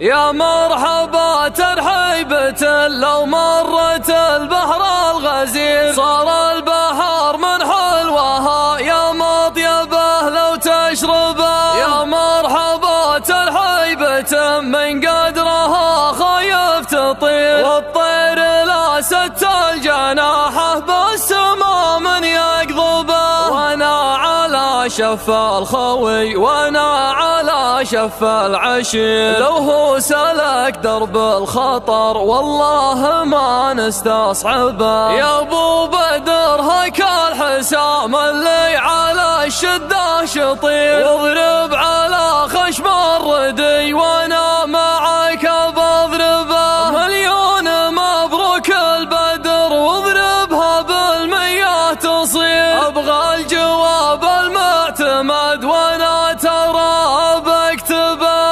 يا مرحبا ترحيبة لو مرت البحر الغزير، صار البحر من حلوها يا مطيبه لو تشربه. يا مرحبا ترحيبة من قدرها خايف تطير، والطير لا ست الجناحه بالسما من يقضبه. وانا على شف الخوي وانا على شف العشير، لو هو سلك درب الخطر والله ما نستصعبه. يا ابو بدر هيك الحسام اللي على الشده شطير، واضرب على خشم الردي وانا معك بضربه. مليون مبروك البدر واضربها بالمية تصير، ابغى الجواب المعتمد وانا ترى بكتبه.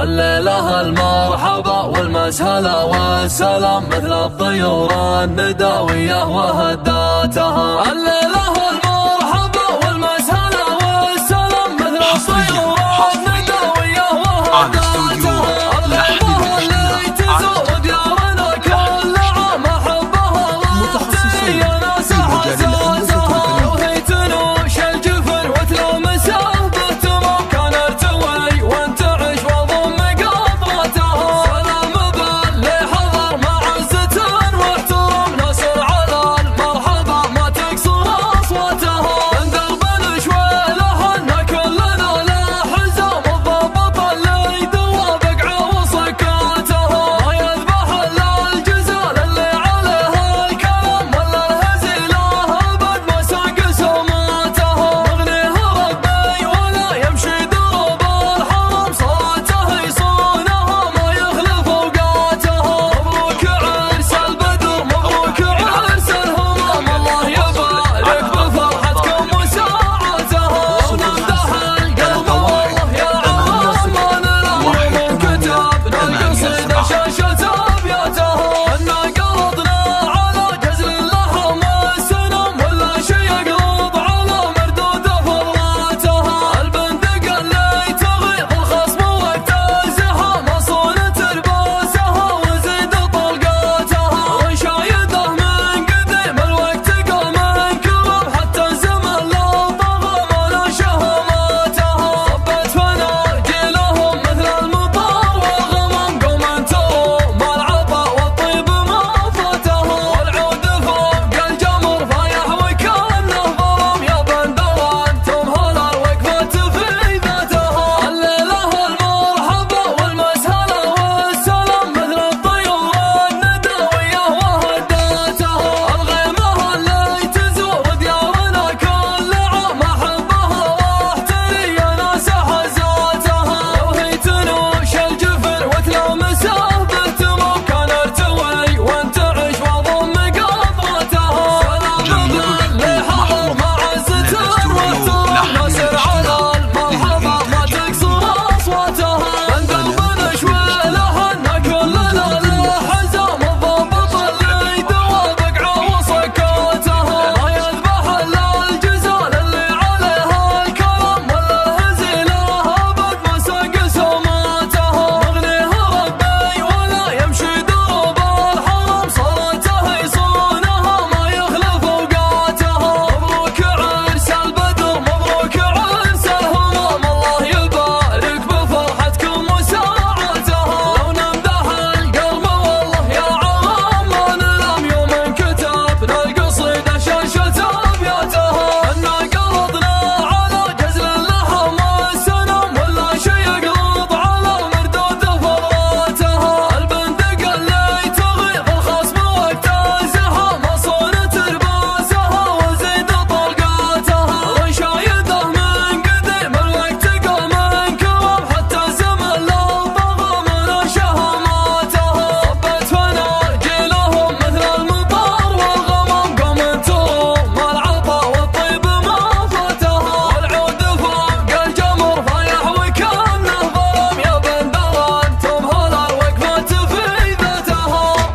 الليلة المرحبا والمسهلة والسلام مثل الطيور النداوية وهداتها. الليلة